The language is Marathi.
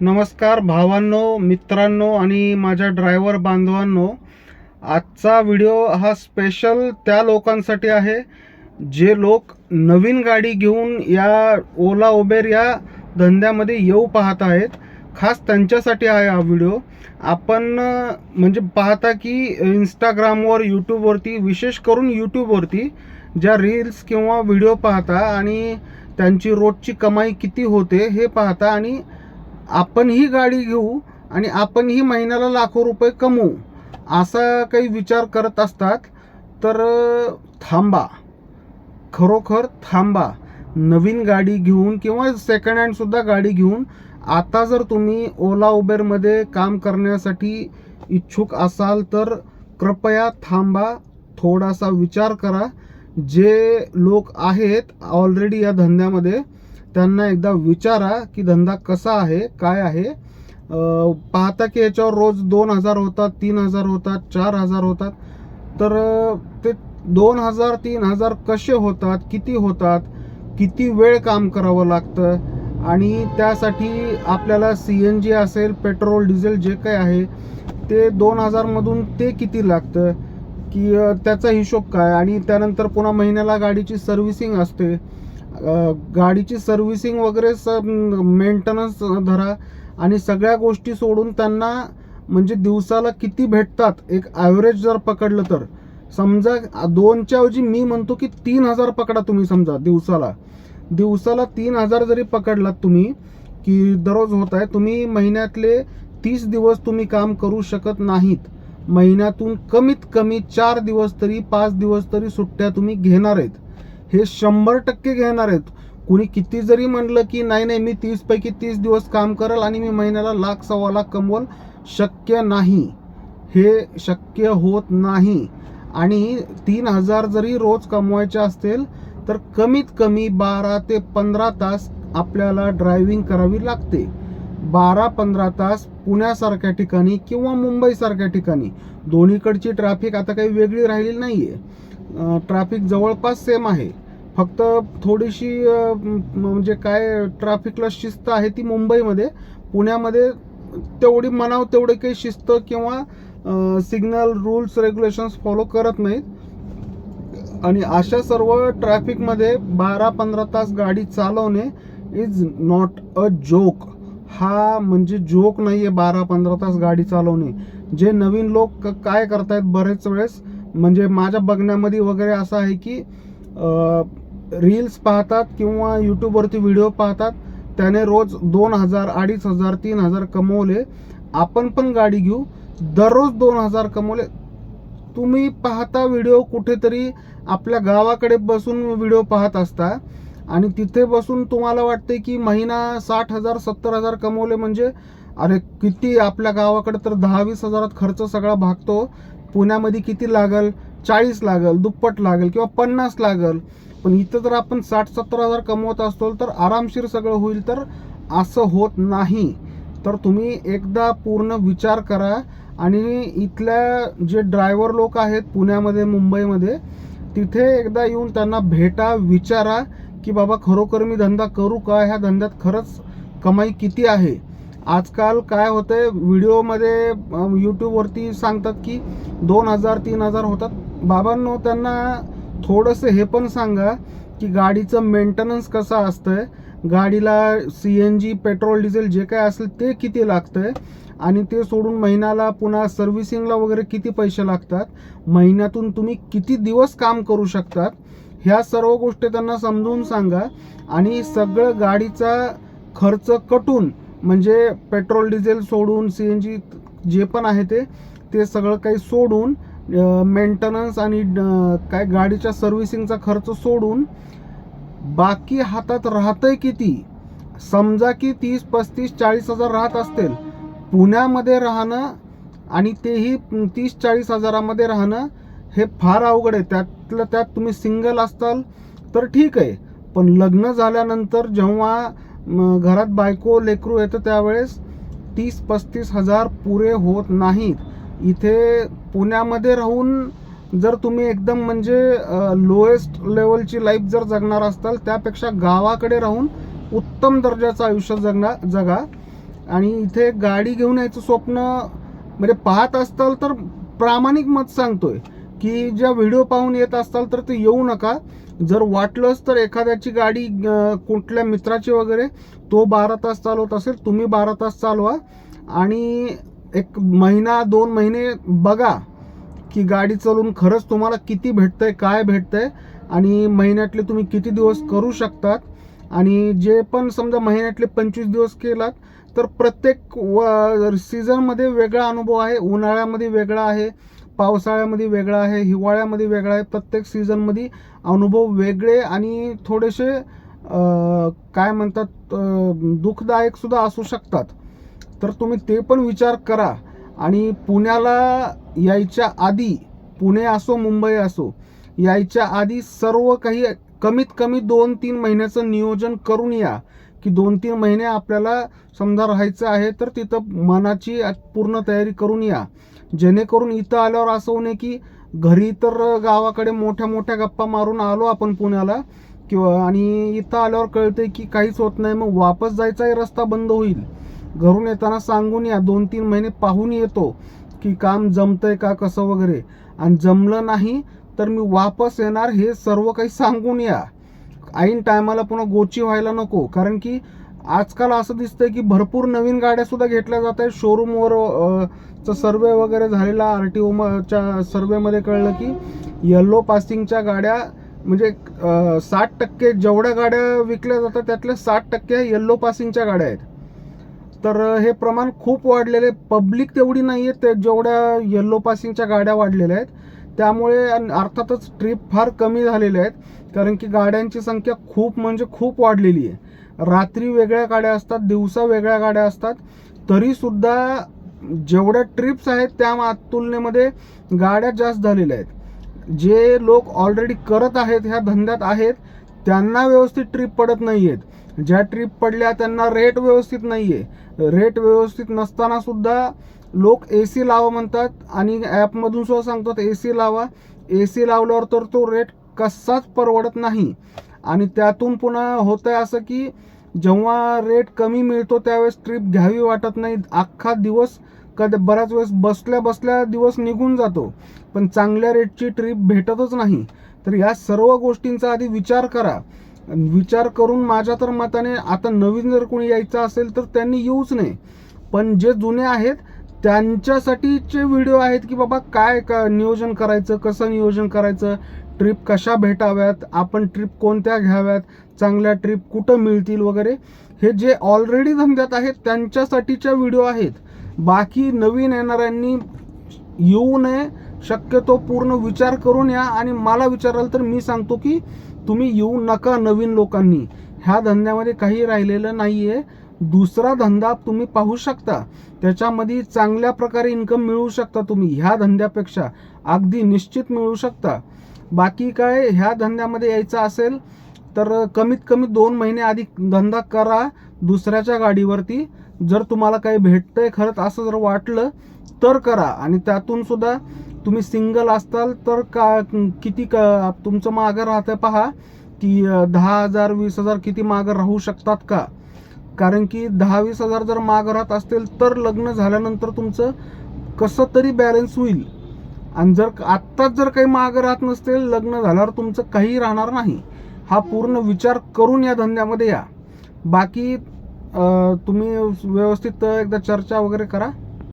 नमस्कार भावांनो, मित्रांनो आणि माझ्या ड्रायव्हर बांधवांनो. आजचा व्हिडिओ हा स्पेशल त्या लोकांसाठी आहे जे लोक नवीन गाडी घेऊन या ओला उबेर या धंद्यामध्ये येऊ पाहत आहेत. खास त्यांच्यासाठी आहे हा व्हिडिओ. आपण म्हणजे पाहता की इंस्टाग्रामवर, यूट्यूबवरती, विशेष करून यूट्यूबवरती ज्या रील्स किंवा व्हिडिओ पाहता आणि त्यांची रोजची कमाई किती होते हे पाहता आणि आपण ही गाडी घेऊ आणि आपण ही महिन्याला लाखो रुपये कमवू असा काही विचार करत असतात. तर थांबा, खरोखर थांबा. नवीन गाडी घेऊन किंवा सेकंड हँड सुद्धा गाडी घेऊन आता जर तुम्ही ओला उबेरमध्ये काम करण्यासाठी इच्छुक असाल तर कृपया थांबा, थोडासा विचार करा. जे लोक आहेत ऑलरेडी या धंद्यामध्ये त्यांना एकदा विचारा की धंदा कसा आहे, काय आहे. पाहता की याच्यावर रोज 2,000 होतात, 3,000 होतात, 4,000 होतात. तर ते 2,000 3,000 कसे होतात, किती होतात, किती वेळ काम करावं लागतं आणि त्यासाठी आपल्याला CNG असेल, पेट्रोल डिझेल जे काही आहे ते 2,000मधून ते किती लागतं की त्याचा हिशोब काय. आणि त्यानंतर पुन्हा महिन्याला गाडीची सर्व्हिसिंग असते. गाडीची सर्व्हिसिंग वगैरे मेंटेनन्स धरा आणि सगळ्या गोष्टी सोडून त्यांना म्हणजे दिवसाला किती भेटतात एक ॲव्हरेज जर पकडलं तर समजा 2च्या ऐवजी मी म्हणतो की 3,000 पकडा तुम्ही. समजा दिवसाला 3,000 जरी पकडलात तुम्ही की दररोज होत आहे. तुम्ही महिन्यातले 30 दिवस तुम्ही काम करू शकत नाहीत. महिन्यातून कमीत कमी 4 दिवस तरी 5 दिवस तरी सुट्ट्या तुम्ही घेणार आहेत. हे 100% घेणार आहेत. कुणी किती जरी म्हणलं की नाही मी 30 पैकी 30 दिवस काम करेल आणि मी महिन्याला लाख सव्वा लाख कमवल, शक्य नाही. हे शक्य होत नाही. आणि 3,000 जरी रोज कमवायचे असतील तर कमीत कमी 12 ते 15 तास आपल्याला ड्रायव्हिंग करावी लागते. 12-15 तास पुण्यासारख्या ठिकाणी किंवा मुंबईसारख्या ठिकाणी. दोन्हीकडची ट्रॅफिक आता काही वेगळी राहिलेली नाही आहे. ट्रॅफिक जवळपास सेम आहे. फक्त थोडीशी म्हणजे काय ट्रॅफिकला शिस्त आहे ती मुंबईमध्ये. पुण्यामध्ये तेवढी म्हणावं तेवढी काही शिस्त किंवा सिग्नल रूल्स रेग्युलेशन्स फॉलो करत नाहीत. आणि अशा सर्व ट्रॅफिकमध्ये 12-15 तास गाडी चालवणे इज नॉट अ जोक. हा म्हणजे जोक नाही आहे 12-15 तास गाडी चालवणे. जे नवीन लोक काय करतायत बरेच वेळेस म्हणजे माझ्या बघण्यामध्ये वगैरे असं आहे की रील्स पाहतात किंवा यूट्यूबवरती व्हिडिओ पाहतात, त्याने रोज 2,000, 2,500, 3,000 कमवले. आपण पण गाडी घेऊ, दररोज 2,000 कमवले. तुम्ही पाहता व्हिडिओ कुठेतरी आपल्या गावाकडे बसून व्हिडिओ पाहत असता आणि तिथे बसून तुम्हाला वाटते की महिना 60,000 70,000 कमवले म्हणजे अरे किती. आपल्या गावाकडे तर 10-20 हजारात खर्च सगळा भागतो. पुण्यामध्ये किती लागल, 40 लागल, दुप्पट लागेल किंवा 50 लागल. पण इथं जर आपण 60-70 हजार कमवत असतो तर आरामशीर सगळं होईल. तर असं होत नाही. तर तुम्ही एकदा पूर्ण विचार करा आणि इथल्या जे ड्रायव्हर लोक आहेत पुण्यामध्ये, मुंबईमध्ये, तिथे एकदा येऊन त्यांना भेटा, विचारा की बाबा खरोखर मी धंदा करू का, ह्या धंद्यात खरंच कमाई किती आहे. आजकाल काय होतंय व्हिडिओमध्ये यूट्यूबवरती सांगतात की 2,000 3,000 होतात. बाबांनो त्यांना थोडंसं हे पण सांगा की गाडीचं मेंटेनन्स कसं असतंय, गाडीला CNG पेट्रोल डिझेल जे काय असेल ते किती लागतंय आणि ते सोडून महिन्याला पुन्हा सर्व्हिसिंगला वगैरे किती पैसे लागतात, महिन्यातून तुम्ही किती दिवस काम करू शकतात, ह्या सर्व गोष्टी त्यांना समजून सांगा. आणि सगळं गाडीचा खर्च कटून म्हणजे पेट्रोल डिझेल सोडून CNG जे पण आहे ते सगळं काही सोडून मेंटेनन्स आणि काय गाडीच्या सर्व्हिसिंगचा खर्च सोडून बाकी हातात राहतंय किती. समजा की 30-35-40 हजार राहत असतील. पुण्यामध्ये राहणं आणि तेही 30-40 हजारामध्ये राहणं हे फार अवघड आहे. त्यातल्या त्यात तुम्ही सिंगल असताल तर ठीक आहे, पण लग्न झाल्यानंतर जेव्हा घरात बायको लेकरू येतं त्यावेळेस 30-35 हजार पुरे होत नाहीत. इथे पुण्यामध्ये राहून जर तुम्ही एकदम म्हणजे लोएस्ट लेवलची लाईफ जर जगणार असताल त्यापेक्षा गावाकडे राहून उत्तम दर्जाचं आयुष्य जगा. आणि इथे गाडी घेऊन यायचं स्वप्न म्हणजे पाहत असताल तर प्रामाणिक मत सांगतोय की ज्या व्हिडिओ पाहून येत असताल तर ते येऊ नका. जर वाटलंच तर एखाद्याची गाडी कुठल्या मित्राची वगैरे तो 12 तास चालवत असेल, तुम्ही 12 तास चालवा आणि 1 महिना 2 महिने बघा की गाडी चालवून खरंच तुम्हाला किती भेटतंय, काय भेटतंय आणि महिन्यातले तुम्ही किती दिवस करू शकतात. आणि जे पण समजा महिन्यातले 25 दिवस केलात तर प्रत्येक सीझनमध्ये वेगळा अनुभव आहे. उन्हाळ्यामध्ये वेगळा आहे, पावसाळ्यामध्ये वेगळा आहे, हिवाळ्यामध्ये वेगळा आहे. प्रत्येक सीझनमध्ये अनुभव वेगळे आणि थोडेसे काय म्हणतात दुःखदायक सुद्धा असू शकतात. तर तुम्ही ते पण विचार करा. आणि पुण्याला यायच्या आधी, पुणे असो मुंबई असो, यायच्या आधी सर्व काही कमीत कमी 2-3 महिन्याचं नियोजन करून या की 2-3 महिने आपल्याला समजा राहायचं आहे तर तिथं मनाची पूर्ण तयारी करून या. जेणेकरून इथं आल्यावर असं होणे की घरी तर गावाकडे मोठ्या मोठ्या गप्पा मारून आलो आपण पुण्याला किंवा आणि इथं आल्यावर कळतंय की काहीच होत नाही, मग वापस जायचाही रस्ता बंद होईल. घरून येताना सांगून या, 2-3 महिने पाहून येतो की काम जमतंय का कसं वगैरे, आणि जमलं नाही तर मी वापस येणार हे सर्व काही सांगून या. ऐन टायमाला पुन्हा गोची व्हायला नको. कारण की आजकाल असं दिसतंय की भरपूर नवीन गाड्या सुद्धा घेतल्या जात आहेत. शोरूमवर सर्वे वगैरे झालेला RTOच्या सर्वेमध्ये कळलं की येल्लो पासिंगच्या गाड्या म्हणजे 60% जेवढ्या गाड्या विकल्या जातात त्यातल्या 60% येल्लो पासिंगच्या गाड्या आहेत. तर हे प्रमाण खूप वाढलेले, पब्लिक तेवढी नाही आहे ते जेवढ्या येल्लो पासिंगच्या गाड्या वाढलेल्या आहेत. त्यामुळे अर्थातच ट्रिप फार कमी झालेल्या आहेत, कारण की गाड्यांची संख्या खूप म्हणजे खूप वाढलेली आहे. रात्री वेगळ्या गाड्या असतात, दिवसा वेगळ्या गाड्या असतात, तरीसुद्धा जेवढ्या ट्रिप्स आहेत त्या तुलनेमध्ये गाड्या जास्त झालेल्या आहेत. जे लोक ऑलरेडी करत आहेत, ह्या धंद्यात आहेत, त्यांना व्यवस्थित ट्रिप पडत नाही आहेत. ज्या ट्रिप पडल्या त्यांना रेट व्यवस्थित नाही आहे. रेट व्यवस्थित नसताना सुद्धा लोक AC लावा म्हणतात आणि ॲपमधून सुद्धा सांगतात AC लावा. AC लावल्यावर तर तो रेट कसाच परवडत नाही. आणि त्यातून पुन्हा होतं आहे असं की जेव्हा रेट कमी मिळतो त्यावेळेस ट्रिप घ्यावी वाटत नाही. अख्खा दिवस बऱ्याच वेळेस बसल्या बसल्या दिवस निघून जातो, पण चांगल्या रेटची ट्रिप भेटतच नाही. तर या सर्व गोष्टींचा आधी विचार करा. विचार करून माझ्या तर मताने आता नवीन जर कोणी यायचं असेल तर त्यांनी येऊच नाही. पण जे जुने आहेत त्यांच्यासाठीचे व्हिडिओ आहेत की बाबा काय नियोजन करायचं, कसं नियोजन करायचं, ट्रिप कशा भेटाव्यात, आपण ट्रिप कोणत्या घ्याव्यात, चांगल्या ट्रिप कुठं मिळतील वगैरे, हे जे ऑलरेडी धंद्यात आहेत त्यांच्यासाठीच्या व्हिडिओ आहेत. बाकी नवीन येणाऱ्यांनी येऊ नये. शक्यतो पूर्ण विचार करून या. आणि मला विचाराल तर मी सांगतो की तुम्ही येऊ नका. नवीन लोकांनी ह्या धंद्यामध्ये काही राहिलेलं नाही आहे. दुसरा धंदा तुम्ही पाहू शकता, त्याच्यामध्ये चांगल्या प्रकारे इन्कम मिळवू शकता. तुम्ही ह्या धंद्यापेक्षा अगदी निश्चित मिळवू शकता. बाकी काय, ह्या धंद्यामध्ये यायचं असेल तर कमीत कमी 2 महिने आधी धंदा करा दुसऱ्याच्या गाडीवरती. जर तुम्हाला काही भेटतंय खरंच असं जर वाटलं तर करा. आणि त्यातून सुद्धा तुम्ही सिंगल असताल तर किती तुमचं मागं राहतं पहा की 10,000 20,000 किती मागं राहू शकतात का. कारण की 10-20 हजार जर मागं राहत असतील तर लग्न झाल्यानंतर तुमचं कसं तरी बॅलन्स होईल. आणि जर आत्ताच जर काही मागं राहत नसतील, लग्न झाल्यावर तुमचं काही राहणार नाही. हा पूर्ण विचार करून या धंद्यामध्ये या. बाकी तुम्ही व्यवस्थित एकदा चर्चा वगैरे करा.